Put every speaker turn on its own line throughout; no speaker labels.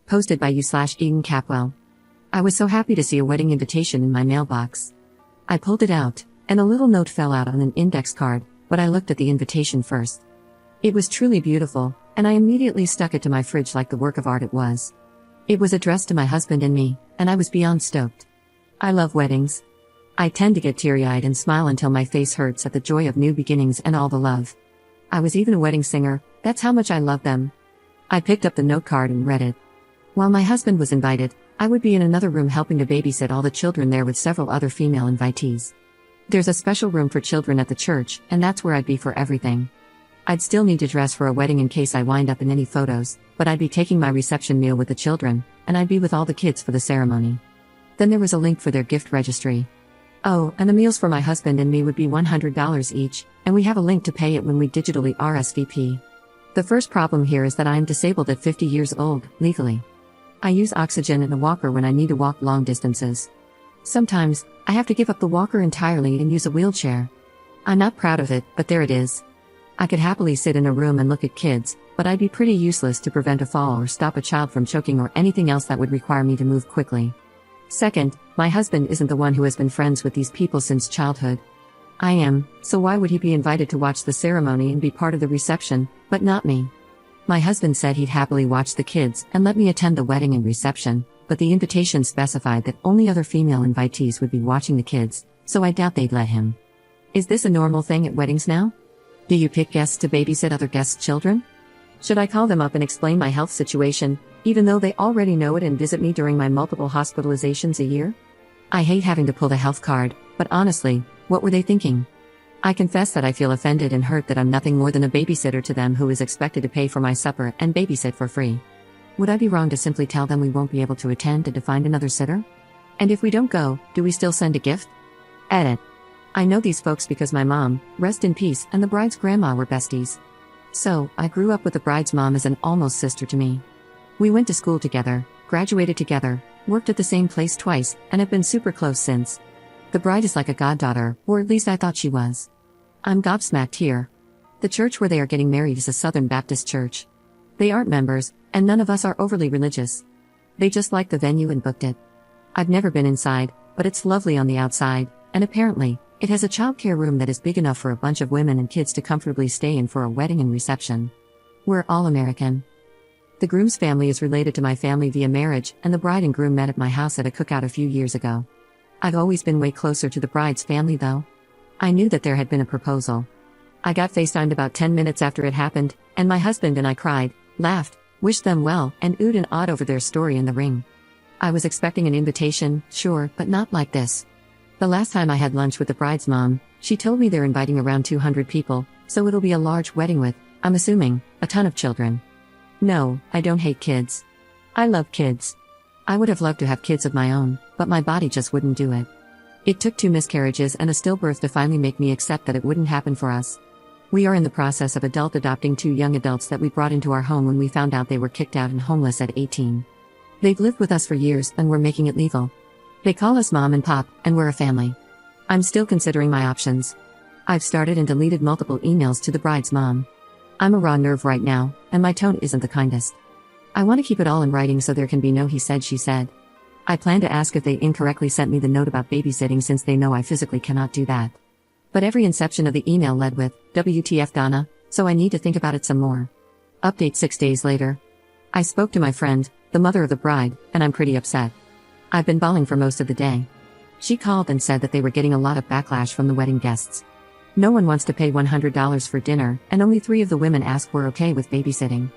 Posted by you/Eden Capwell. I was so happy to see a wedding invitation in my mailbox. I pulled it out, and a little note fell out on an index card, but I looked at the invitation first. It was truly beautiful, and I immediately stuck it to my fridge like the work of art it was. It was addressed to my husband and me, and I was beyond stoked. I love weddings. I tend to get teary-eyed and smile until my face hurts at the joy of new beginnings and all the love. I was even a wedding singer, that's how much I love them. I picked up the note card and read it. While my husband was invited, I would be in another room helping to babysit all the children there with several other female invitees. There's a special room for children at the church, and that's where I'd be for everything. I'd still need to dress for a wedding in case I wind up in any photos, but I'd be taking my reception meal with the children, and I'd be with all the kids for the ceremony. Then there was a link for their gift registry. Oh, and the meals for my husband and me would be $100 each, and we have a link to pay it when we digitally RSVP. The first problem here is that I am disabled at 50 years old, legally. I use oxygen and a walker when I need to walk long distances. Sometimes, I have to give up the walker entirely and use a wheelchair. I'm not proud of it, but there it is. I could happily sit in a room and look at kids, but I'd be pretty useless to prevent a fall or stop a child from choking or anything else that would require me to move quickly. Second, my husband isn't the one who has been friends with these people since childhood. I am, so why would he be invited to watch the ceremony and be part of the reception, but not me? My husband said he'd happily watch the kids and let me attend the wedding and reception, but the invitation specified that only other female invitees would be watching the kids, so I doubt they'd let him. Is this a normal thing at weddings now? Do you pick guests to babysit other guests' children? Should I call them up and explain my health situation, even though they already know it and visit me during my multiple hospitalizations a year? I hate having to pull the health card, but honestly, what were they thinking? I confess that I feel offended and hurt that I'm nothing more than a babysitter to them who is expected to pay for my supper and babysit for free. Would I be wrong to simply tell them we won't be able to attend and to find another sitter? And if we don't go, do we still send a gift? Edit. I know these folks because my mom, rest in peace, and the bride's grandma were besties. So, I grew up with the bride's mom as an almost sister to me. We went to school together, graduated together, worked at the same place twice, and have been super close since. The bride is like a goddaughter, or at least I thought she was. I'm gobsmacked here. The church where they are getting married is a Southern Baptist church. They aren't members, and none of us are overly religious. They just liked the venue and booked it. I've never been inside, but it's lovely on the outside, and apparently, it has a childcare room that is big enough for a bunch of women and kids to comfortably stay in for a wedding and reception. We're all American. The groom's family is related to my family via marriage, and the bride and groom met at my house at a cookout a few years ago. I've always been way closer to the bride's family though. I knew that there had been a proposal. I got FaceTimed about 10 minutes after it happened, and my husband and I cried, laughed, wished them well, and oohed and awed over their story in the ring. I was expecting an invitation, sure, but not like this. The last time I had lunch with the bride's mom, she told me they're inviting around 200 people, so it'll be a large wedding with, I'm assuming, a ton of children. No, I don't hate kids. I love kids. I would have loved to have kids of my own, but my body just wouldn't do it. It took 2 miscarriages and a stillbirth to finally make me accept that it wouldn't happen for us. We are in the process of adult adopting 2 young adults that we brought into our home when we found out they were kicked out and homeless at 18. They've lived with us for years and we're making it legal. They call us mom and pop, and we're a family. I'm still considering my options. I've started and deleted multiple emails to the bride's mom. I'm a raw nerve right now, and my tone isn't the kindest. I want to keep it all in writing so there can be no he said she said. I plan to ask if they incorrectly sent me the note about babysitting since they know I physically cannot do that. But every inception of the email led with, WTF Donna, so I need to think about it some more. Update 6 days later. I spoke to my friend, the mother of the bride, and I'm pretty upset. I've been bawling for most of the day. She called and said that they were getting a lot of backlash from the wedding guests. No one wants to pay $100 for dinner, and only 3 of the women asked were okay with babysitting.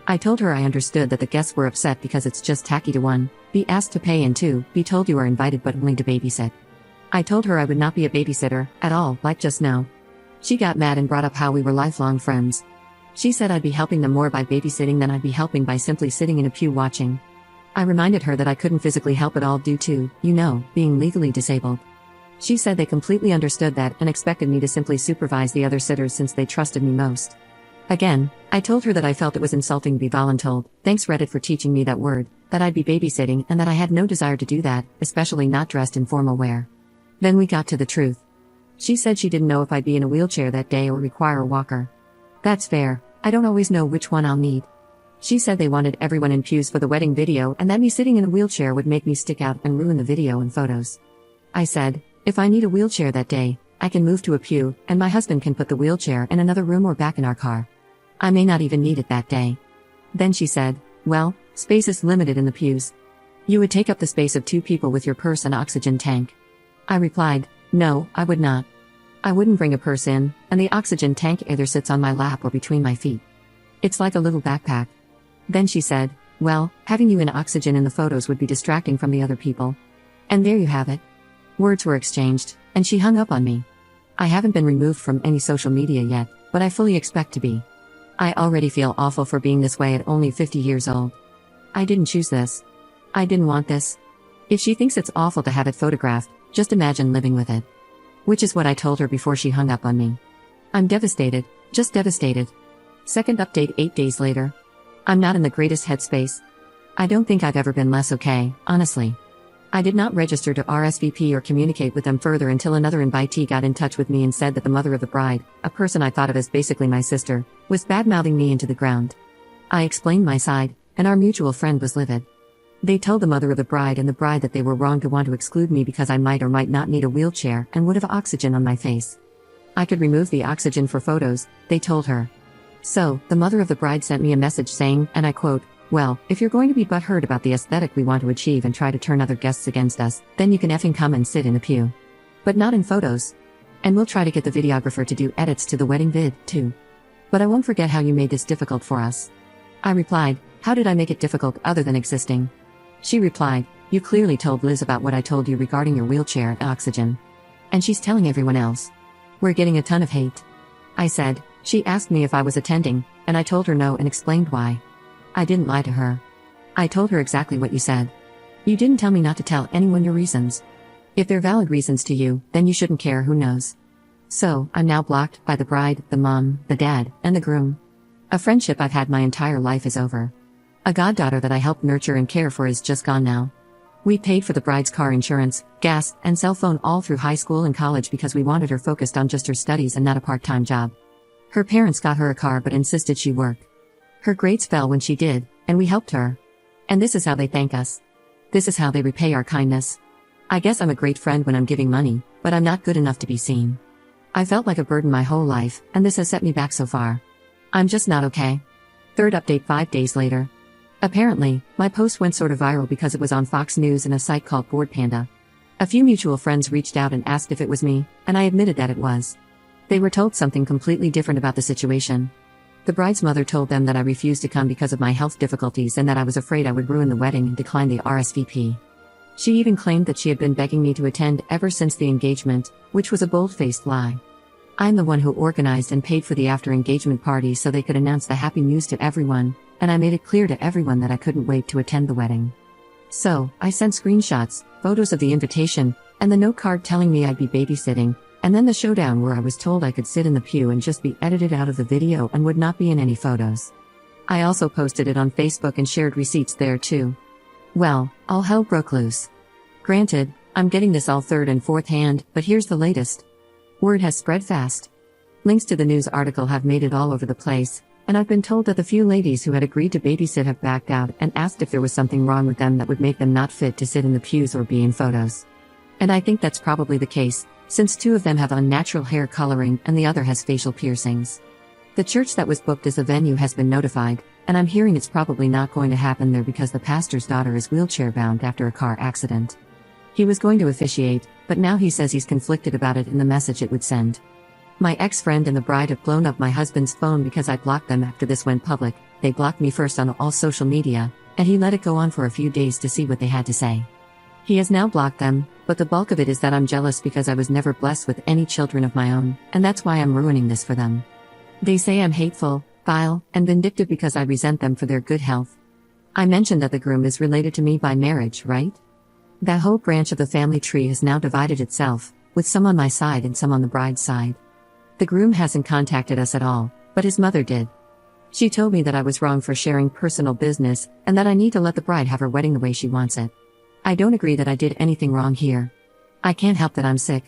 I told her I understood that the guests were upset because it's just tacky to 1, be asked to pay and 2, be told you are invited but only to babysit. I told her I would not be a babysitter, at all, like just now. She got mad and brought up how we were lifelong friends. She said I'd be helping them more by babysitting than I'd be helping by simply sitting in a pew watching. I reminded her that I couldn't physically help at all due to, being legally disabled. She said they completely understood that and expected me to simply supervise the other sitters since they trusted me most. Again, I told her that I felt it was insulting to be voluntold, thanks Reddit for teaching me that word, that I'd be babysitting and that I had no desire to do that, especially not dressed in formal wear. Then we got to the truth. She said she didn't know if I'd be in a wheelchair that day or require a walker. That's fair, I don't always know which one I'll need. She said they wanted everyone in pews for the wedding video and that me sitting in a wheelchair would make me stick out and ruin the video and photos. I said, if I need a wheelchair that day, I can move to a pew, and my husband can put the wheelchair in another room or back in our car. I may not even need it that day. Then she said, well, space is limited in the pews. You would take up the space of 2 people with your purse and oxygen tank. I replied, no, I would not. I wouldn't bring a purse in, and the oxygen tank either sits on my lap or between my feet. It's like a little backpack. Then she said, well, having you in oxygen in the photos would be distracting from the other people. And there you have it. Words were exchanged, and she hung up on me. I haven't been removed from any social media yet, but I fully expect to be. I already feel awful for being this way at only 50 years old. I didn't choose this. I didn't want this. If she thinks it's awful to have it photographed, just imagine living with it. Which is what I told her before she hung up on me. I'm devastated, just devastated. Second update 8 days later. I'm not in the greatest headspace. I don't think I've ever been less okay, honestly. I did not register to RSVP or communicate with them further until another invitee got in touch with me and said that the mother of the bride, a person I thought of as basically my sister, was bad-mouthing me into the ground. I explained my side, and our mutual friend was livid. They told the mother of the bride and the bride that they were wrong to want to exclude me because I might or might not need a wheelchair and would have oxygen on my face. I could remove the oxygen for photos, they told her. So, the mother of the bride sent me a message saying, and I quote, well, if you're going to be butthurt about the aesthetic we want to achieve and try to turn other guests against us, then you can effing come and sit in a pew. But not in photos. And we'll try to get the videographer to do edits to the wedding vid, too. But I won't forget how you made this difficult for us. I replied, how did I make it difficult other than existing? She replied, you clearly told Liz about what I told you regarding your wheelchair and oxygen. And she's telling everyone else. We're getting a ton of hate. I said, she asked me if I was attending, and I told her no and explained why. I didn't lie to her. I told her exactly what you said. You didn't tell me not to tell anyone your reasons. If they're valid reasons to you, then you shouldn't care who knows. So, I'm now blocked by the bride, the mom, the dad, and the groom. A friendship I've had my entire life is over. A goddaughter that I helped nurture and care for is just gone now. We paid for the bride's car insurance, gas, and cell phone all through high school and college because we wanted her focused on just her studies and not a part-time job. Her parents got her a car but insisted she work. Her grades fell when she did, and we helped her. And this is how they thank us. This is how they repay our kindness. I guess I'm a great friend when I'm giving money, but I'm not good enough to be seen. I felt like a burden my whole life, and this has set me back so far. I'm just not okay. Third update 5 days later. Apparently, my post went sort of viral because it was on Fox News and a site called Bored Panda. A few mutual friends reached out and asked if it was me, and I admitted that it was. They were told something completely different about the situation. The bride's mother told them that I refused to come because of my health difficulties and that I was afraid I would ruin the wedding and declined the RSVP. She even claimed that she had been begging me to attend ever since the engagement, which was a bold-faced lie. I'm the one who organized and paid for the after-engagement party so they could announce the happy news to everyone, and I made it clear to everyone that I couldn't wait to attend the wedding. So, I sent screenshots, photos of the invitation, and the note card telling me I'd be babysitting, and then the showdown where I was told I could sit in the pew and just be edited out of the video and would not be in any photos. I also posted it on Facebook and shared receipts there too. Well, all hell broke loose. Granted, I'm getting this all third and fourth hand, but here's the latest. Word has spread fast. Links to the news article have made it all over the place, and I've been told that the few ladies who had agreed to babysit have backed out and asked if there was something wrong with them that would make them not fit to sit in the pews or be in photos. And I think that's probably the case, since 2 of them have unnatural hair coloring and the other has facial piercings. The church that was booked as the venue has been notified, and I'm hearing it's probably not going to happen there because the pastor's daughter is wheelchair-bound after a car accident. He was going to officiate, but now he says he's conflicted about it in the message it would send. My ex-friend and the bride have blown up my husband's phone because I blocked them after this went public. They blocked me first on all social media, and he let it go on for a few days to see what they had to say. He has now blocked them, but the bulk of it is that I'm jealous because I was never blessed with any children of my own, and that's why I'm ruining this for them. They say I'm hateful, vile, and vindictive because I resent them for their good health. I mentioned that the groom is related to me by marriage, right? That whole branch of the family tree has now divided itself, with some on my side and some on the bride's side. The groom hasn't contacted us at all, but his mother did. She told me that I was wrong for sharing personal business, and that I need to let the bride have her wedding the way she wants it. I don't agree that I did anything wrong here. I can't help that I'm sick.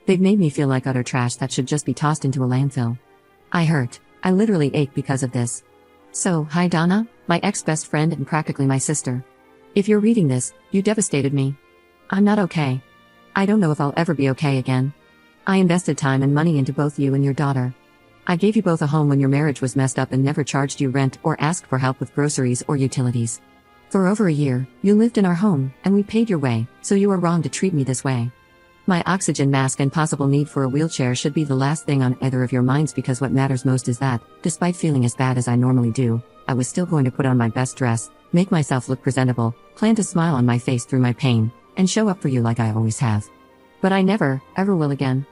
They've made me feel like utter trash that should just be tossed into a landfill. I hurt. I literally ache because of this. So, hi Donna, my ex-best friend and practically my sister. If you're reading this, you devastated me. I'm not okay. I don't know if I'll ever be okay again. I invested time and money into both you and your daughter. I gave you both a home when your marriage was messed up and never charged you rent or asked for help with groceries or utilities. For over a year, you lived in our home, and we paid your way, so you were wrong to treat me this way. My oxygen mask and possible need for a wheelchair should be the last thing on either of your minds, because what matters most is that, despite feeling as bad as I normally do, I was still going to put on my best dress, make myself look presentable, plan to smile on my face through my pain, and show up for you like I always have. But I never, ever will again.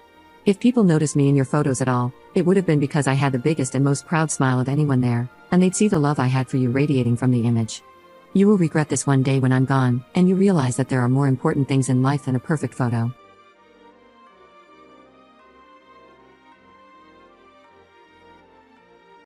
If people noticed me in your photos at all, it would have been because I had the biggest and most proud smile of anyone there, and they'd see the love I had for you radiating from the image. You will regret this one day when I'm gone, and you realize that there are more important things in life than a perfect photo.